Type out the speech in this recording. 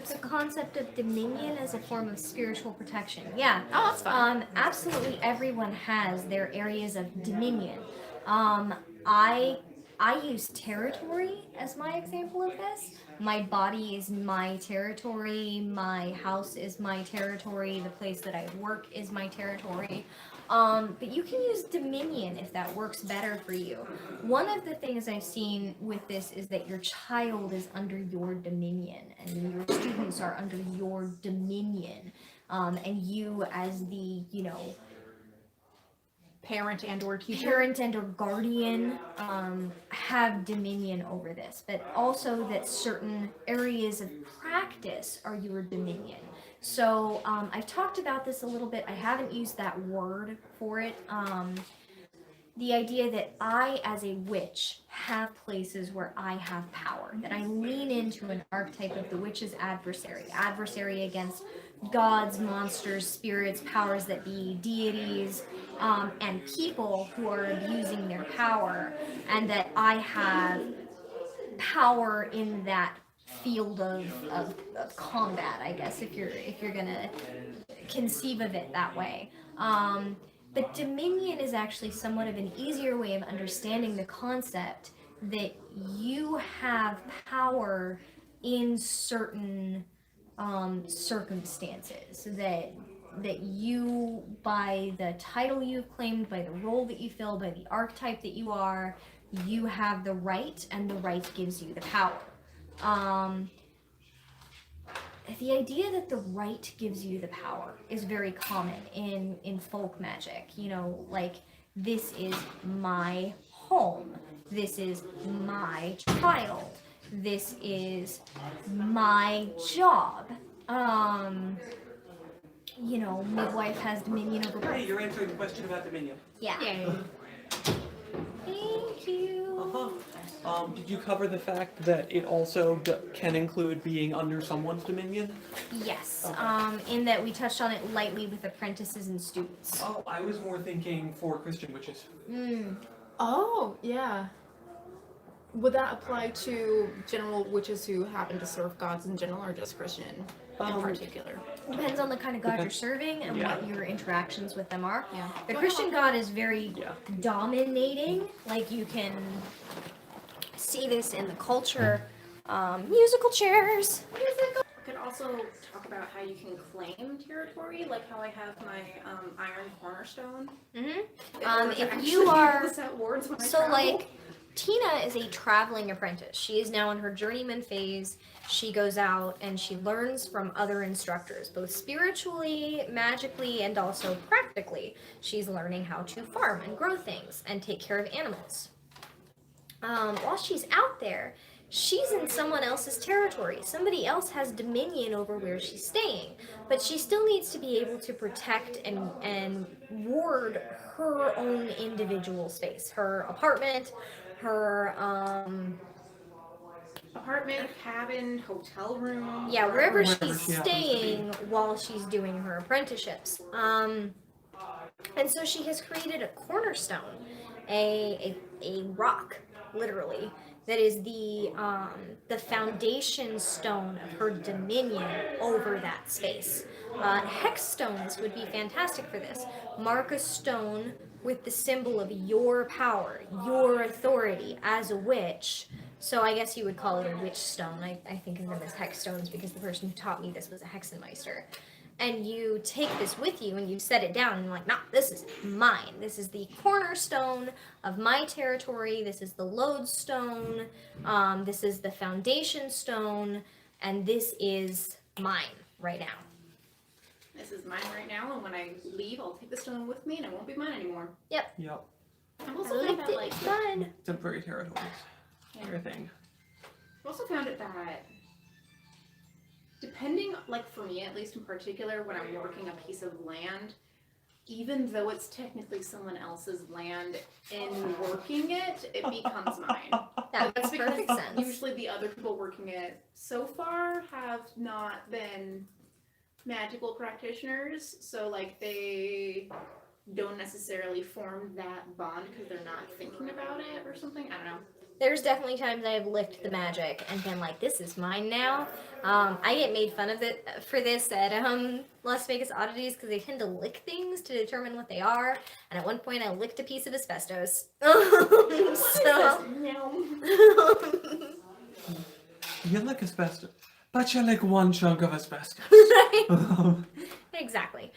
The concept of dominion as a form of spiritual protection. Yeah. Oh, that's fun. Absolutely everyone has their areas of dominion. Um, I I use territory as my example of this. My body is my territory. My house is my territory. The place that I work is my territory. But you can use dominion if that works better for you. One of the things I've seen with this is that your child is under your dominion and your students are under your dominion. And you, as the, Parent and or teacher. parent and or guardian, have dominion over this, but also that certain areas of practice are your dominion. So I've talked about this a little bit. I haven't used that word for it. The idea that I, as a witch, have places where I have power, that I lean into an archetype of the witch's adversary against gods, monsters, spirits, powers that be, deities, and people who are abusing their power, and that I have power in that field of combat, I guess, if you're gonna conceive of it that way. But dominion is actually somewhat of an easier way of understanding the concept that you have power in certain circumstances. That you, by the title you've claimed, by the role that you fill, by the archetype that you are, you have the right, and the right gives you the power. The idea that the right gives you the power is very common in folk magic. Like, this is my home, this is my child, this is my job. Midwife has dominion over birth. Hey, you're answering the question about dominion. Yeah. Yay. Thank you. Did you cover the fact that it also can include being under someone's dominion? Yes. In that we touched on it lightly with apprentices and students. Oh, I was more thinking for Christian witches. Oh, yeah. Would that apply to general witches who happen to serve gods in general, or just Christian in particular? Depends on the kind of god you're serving and what your interactions with them are. Yeah. The Christian god is very dominating. Like, you can see this in the culture. Musical chairs. We could also talk about how you can claim territory, like how I have my iron cornerstone. If you are so travel. like, Tina is a traveling apprentice. She is now in her journeyman phase. She goes out and she learns from other instructors, both spiritually, magically, and also practically. She's learning how to farm and grow things and take care of animals. While she's out there, she's in someone else's territory. Somebody else has dominion over where she's staying, but she still needs to be able to protect and ward her own individual space, her apartment, her apartment, cabin, hotel room. yeah, wherever she's she happens to be. staying while she's doing her apprenticeships. And so she has created a cornerstone, a rock, literally, that is the foundation stone of her dominion over that space. Hex stones would be fantastic for this. Mark a stone with the symbol of your power, your authority as a witch. So I guess you would call it a witch stone. I think of them as hex stones because the person who taught me this was a hexenmeister. And you take this with you and you set it down and you're like, nah, this is mine. This is the cornerstone of my territory. This is the lodestone. This is the foundation stone. And this is mine right now. This is mine right now, and when I leave, I'll take the stone with me, and it won't be mine anymore. Yep. Yep. I've I also found liked that, it. like, Fun. Temporary territories. Yeah. Your thing. I've also found it that, depending, like for me at least in particular, when I'm working a piece of land, even though it's technically someone else's land, in working it, it becomes mine. That That's makes because perfect sense. usually the other people working it so far have not been magical practitioners, so like they don't necessarily form that bond because they're not thinking about it or something. I don't know. There's definitely times I have licked the magic and been like, "This is mine now." I get made fun of it for this at Las Vegas Oddities because they tend to lick things to determine what they are. And at one point, I licked a piece of asbestos. So, You lick asbestos, but you lick one chunk of asbestos. right? Exactly.